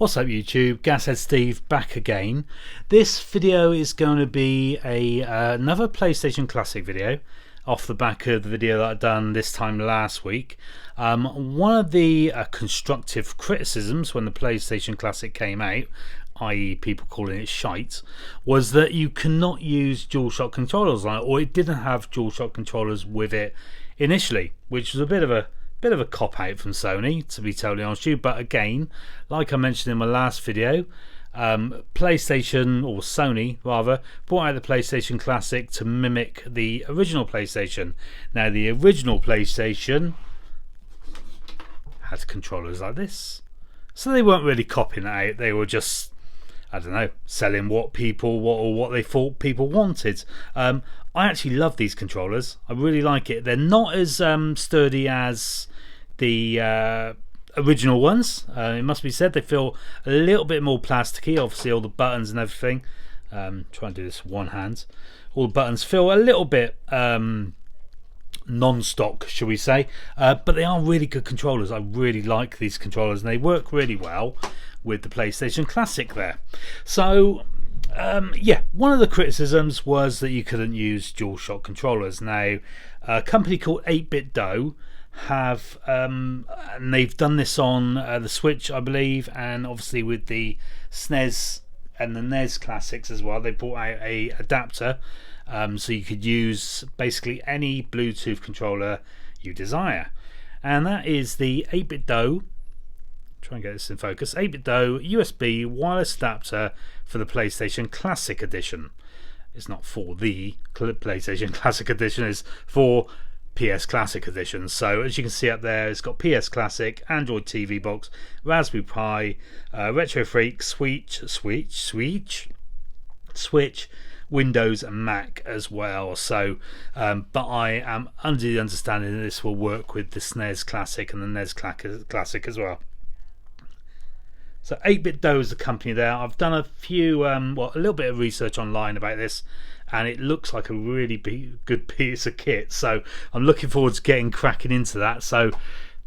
What's up YouTube, Gameshed Steve back again. This video is going to be another PlayStation Classic video off the back of the video that I've done this time last week. One of the constructive criticisms when the PlayStation Classic came out, i.e. people calling it shite, was that you cannot use DualShock controllers on it, or it didn't have DualShock controllers with it initially, which was a bit of a cop out from Sony, to be totally honest with you. But again, like I mentioned in my last video, PlayStation, or Sony rather, brought out the PlayStation Classic to mimic the original PlayStation. Now the original PlayStation had controllers like this, so they weren't really copying it out. They were just, I don't know, selling what they thought people wanted. I actually love these controllers. I really like it. They're not as sturdy as the original ones. It must be said, they feel a little bit more plasticky. Obviously, all the buttons and everything. Try and do this with one hand. All the buttons feel a little bit non-stock, shall we say? But they are really good controllers. I really like these controllers, and they work really well with the PlayStation Classic there. So yeah, one of the criticisms was that you couldn't use DualShock controllers. Now a company called 8bitdo have and they've done this on the Switch, I believe, and obviously with the SNES and the NES classics as well. They brought out a adapter, so you could use basically any Bluetooth controller you desire, and that is the 8bitdo, try and get this in focus, 8bitdo USB wireless adapter for the PlayStation Classic Edition. It's not for the PlayStation Classic Edition, it's for PS Classic Edition. So as you can see up there, it's got PS Classic, Android TV box, Raspberry Pi, Retro Freak, Switch, Windows and Mac as well. So but I am under the understanding that this will work with the SNES Classic and the NES Classic as well. So 8bitdo is the company there. I've done a few, a little bit of research online about this, and it looks like a really good piece of kit. So I'm looking forward to getting cracking into that. So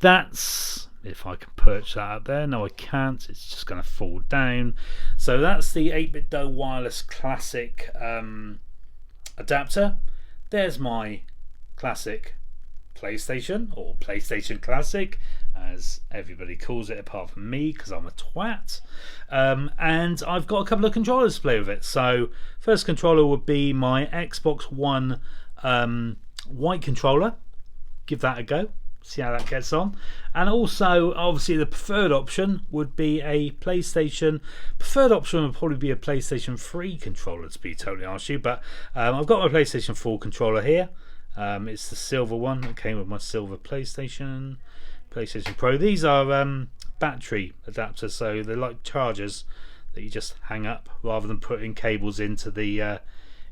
that's, if I can perch that up there. No, I can't. It's just going to fall down. So that's the 8bitdo wireless classic adapter. There's my classic PlayStation, or PlayStation Classic, as everybody calls it apart from me because I'm a twat. And I've got a couple of controllers to play with it. So first controller would be my Xbox One white controller. Give that a go, see how that gets on. And also obviously the preferred option would be a PlayStation. Preferred option would probably be a PlayStation 3 controller, to be totally honest with you. But I've got my PlayStation 4 controller here. It's the silver one that came with my silver PlayStation Pro. These are battery adapters, so they're like chargers that you just hang up rather than putting cables into the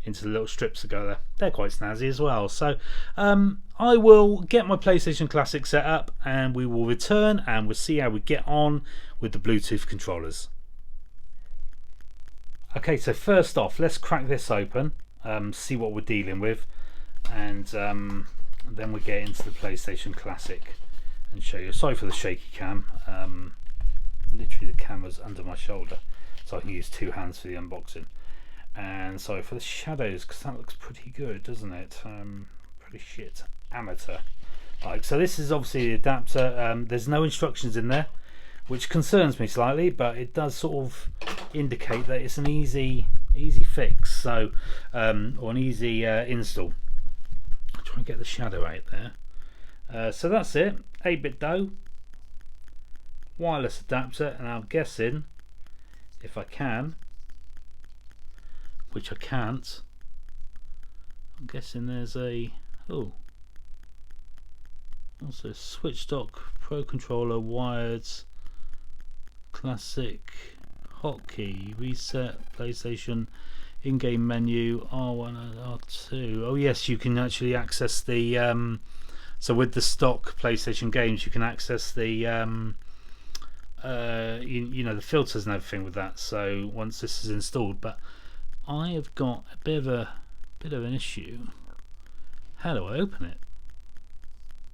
little strips that go there. They're quite snazzy as well. So I will get my PlayStation Classic set up, and we will return and we'll see how we get on with the Bluetooth controllers. Okay, so first off, let's crack this open, see what we're dealing with, and then we get into the PlayStation Classic and show you. Sorry for the shaky cam. Literally the camera's under my shoulder, so I can use two hands for the unboxing. And sorry for the shadows, because that looks pretty good, doesn't it? Pretty shit amateur. Right, so this is obviously the adapter. There's no instructions in there, which concerns me slightly, but it does sort of indicate that it's an easy fix, so or an easy install. I'll try and get the shadow out there. So that's it, 8bitdo wireless adapter, and I'm guessing, if I can, which I can't, I'm guessing there's a also switch dock, pro controller, wired, classic, hotkey, reset, PlayStation, in-game menu, R1 and R2. Oh yes, you can actually access the so with the stock PlayStation games you can access the you know, the filters and everything with that, so once this is installed. But I have got a bit of an issue. How do I open it?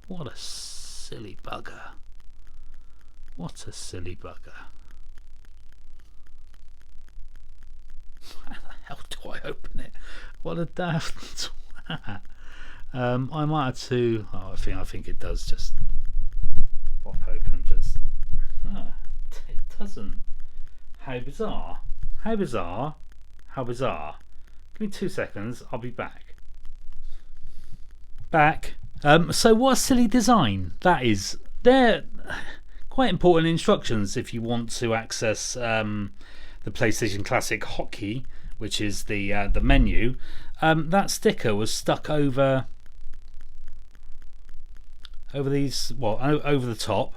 What a silly bugger. What a silly bugger. hell do I open it? What a daft twat. I might have to. Oh, I think it does just pop open. Just it doesn't. How bizarre! How bizarre! How bizarre! Give me 2 seconds. I'll be back. Back. So what a silly design that is. They're quite important instructions if you want to access the PlayStation Classic hotkey, which is the menu. That sticker was stuck over these, well, over the top,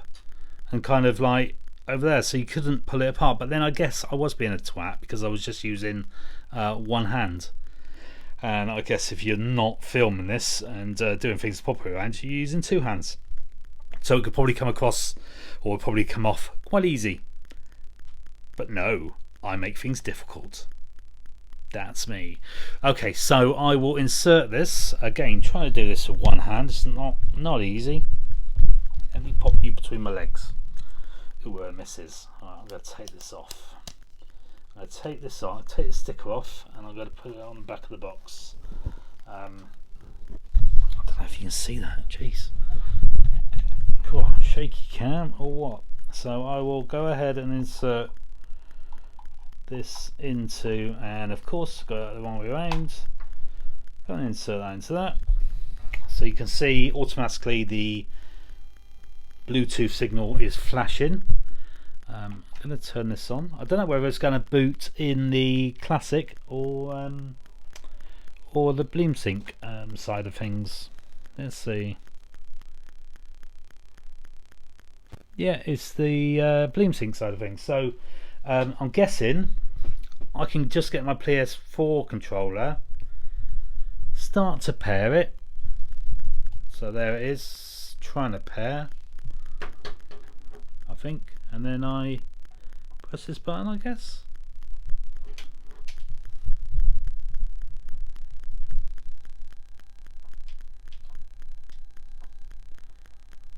and kind of like over there, so you couldn't pull it apart. But then I guess I was being a twat because I was just using one hand. And I guess if you're not filming this and doing things properly around, you're using two hands. So it could probably come across, or probably come off quite easy. But no, I make things difficult. That's me. Okay, so I will insert this. Again, trying to do this with one hand. It's not easy. Let me pop you between my legs. Ooh, misses. Alright, I'm going to take this off. I'm going to take this off, take the sticker off, and I'm going to put it on the back of the box. I don't know if you can see that. Jeez. Cool. Shaky cam or what? So I will go ahead and insert this into, and of course go the wrong way around. Go and insert that into that. So you can see automatically the Bluetooth signal is flashing. I'm going to turn this on. I don't know whether it's going to boot in the Classic or the Bleemsync side of things. Let's see. Yeah, it's the Bleemsync side of things. So I'm guessing I can just get my PS4 controller, start to pair it. So there it is, trying to pair, I think, and then I press this button, I guess.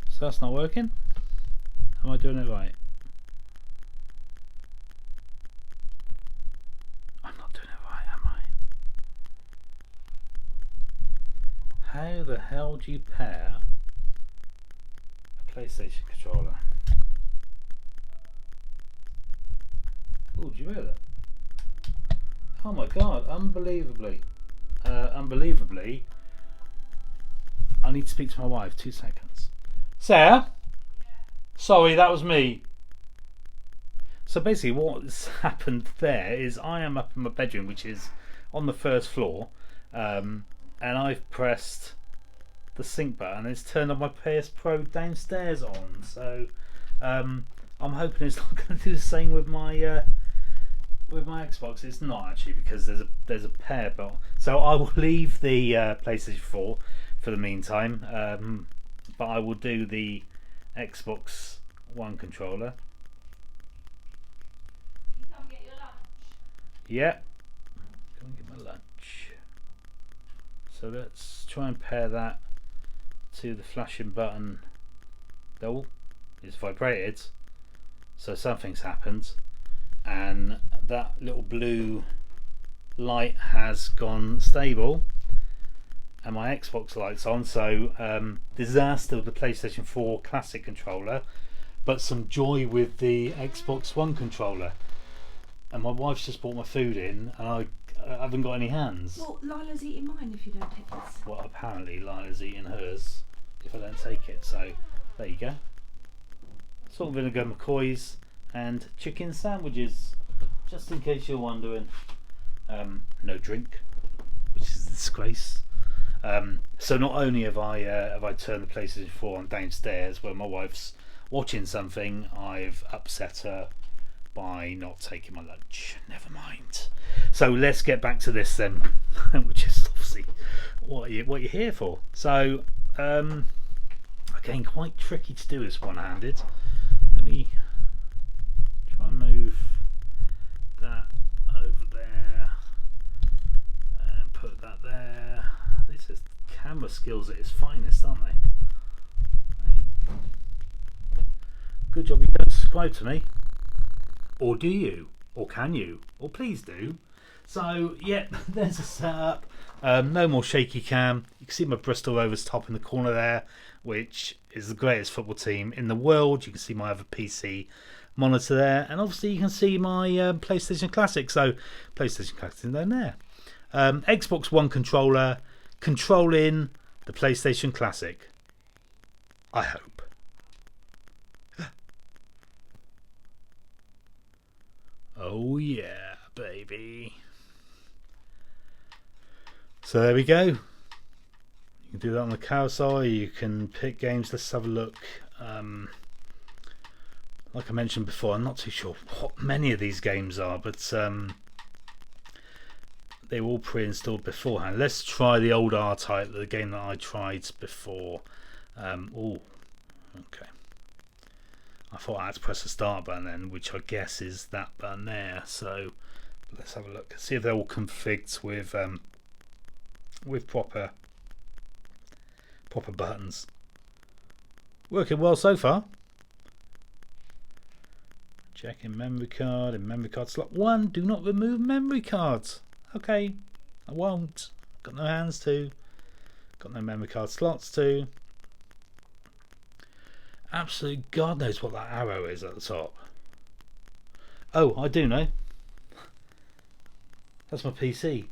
So that's not working. Am I doing it right? I'm not doing it right, am I? How the hell do you pair a PlayStation controller? Oh, did you hear that? Oh my god, unbelievably. Unbelievably. I need to speak to my wife, 2 seconds. Sarah? Sorry, that was me. So basically what's happened there is I am up in my bedroom, which is on the first floor, and I've pressed the sync button and it's turned on my PS Pro downstairs on. So I'm hoping it's not going to do the same with my Xbox. It's not actually, because there's a pair button. So I will leave the PlayStation 4 for the meantime, but I will do the Xbox One controller. You come get your lunch? Yeah, go and get my lunch. So let's try and pair that to the flashing button. Oh, it's vibrated, so something's happened, and that little blue light has gone stable, and my Xbox light's on. So disaster with the PlayStation 4 Classic controller, but some joy with the Xbox One controller. And my wife's just brought my food in, and I haven't got any hands. Well, Lila's eating mine if you don't take this. Well, apparently Lila's eating hers if I don't take it. So there you go. Salt and vinegar McCoys and chicken sandwiches, just in case you're wondering. No drink, which is a disgrace. So not only have I turned the PlayStation 4 on downstairs where my wife's watching something, I've upset her by not taking my lunch. Never mind. So let's get back to this then, which is obviously what you're here for. So again, quite tricky to do this one-handed. Let me try and move that over there and put that there. This is camera skills at its finest, aren't they? Good job you don't subscribe to me. Or do you? Or can you? Or please do. So yeah, there's a setup. No more shaky cam. You can see my Bristol Rovers top in the corner there, which is the greatest football team in the world. You can see my other PC monitor there, and obviously you can see my PlayStation Classic. So PlayStation Classic is down there. Xbox One controller controlling the PlayStation Classic. I hope. Oh yeah, baby. So there we go. You can do that on the carousel. You can pick games. Let's have a look. Like I mentioned before, I'm not too sure what many of these games are, but they were all pre-installed beforehand. Let's try the old R-Type, the game that I tried before. Oh, okay. I thought I had to press the start button then, which I guess is that button there. So let's have a look. See if they're all configured with proper buttons. Working well so far. Checking memory card and memory card slot 1. Do not remove memory cards. Okay, I won't. Got no hands to. Got no memory card slots to. Absolutely God knows what that arrow is at the top. Oh, I do know. That's my PC.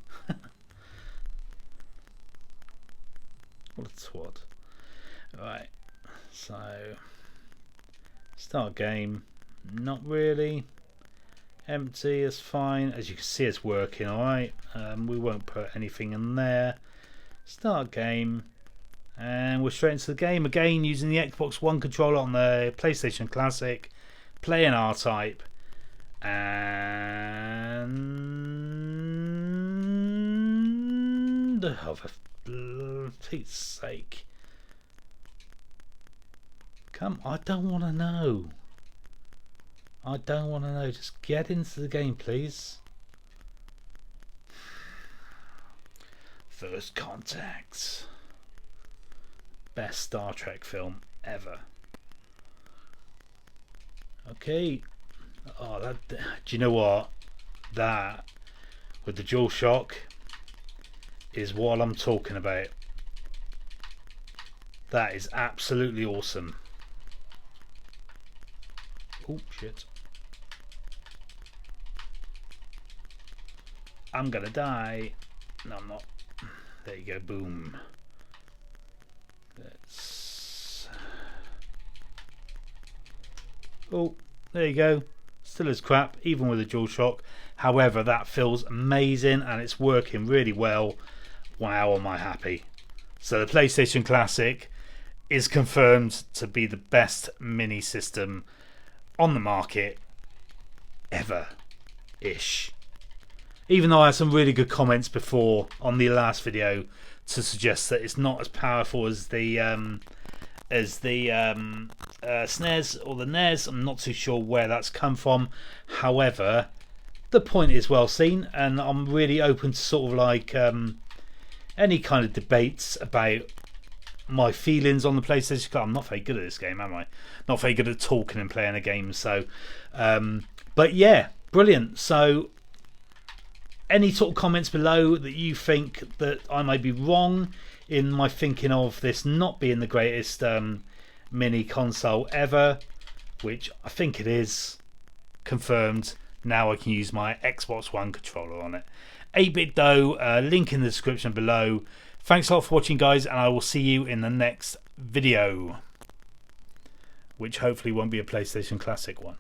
What a twat. Right, so start game. Not really. Empty is fine. As you can see, it's working alright. We won't put anything in there. Start game. And we're straight into the game again using the Xbox One controller on the PlayStation Classic. Playing R-Type. And oh, for Pete's sake. Come, I don't want to know. I don't want to know. Just get into the game, please. First Contact. Best Star Trek film ever. Okay. Oh, that. Do you know what? That with the DualShock is what I'm talking about. That is absolutely awesome. Oh shit. I'm gonna die. No, I'm not. There you go. Boom. Let's. Oh, there you go. Still is crap, even with the DualShock. However, that feels amazing and it's working really well. Wow, am I happy. So the PlayStation Classic is confirmed to be the best mini system on the market ever-ish. Even though I had some really good comments before on the last video to suggest that it's not as powerful as the SNES or the NES. I'm not too sure where that's come from. However, the point is well seen, and I'm really open to sort of like any kind of debates about my feelings on the PlayStation. I'm not very good at this game, am I? Not very good at talking and playing a game. So, but yeah, brilliant. So, any sort of comments below that you think that I may be wrong in my thinking of this not being the greatest mini console ever, which I think it is. Confirmed. Now I can use my Xbox One controller on it. 8bitdo, link in the description below. Thanks a lot for watching, guys, and I will see you in the next video, which hopefully won't be a PlayStation Classic one.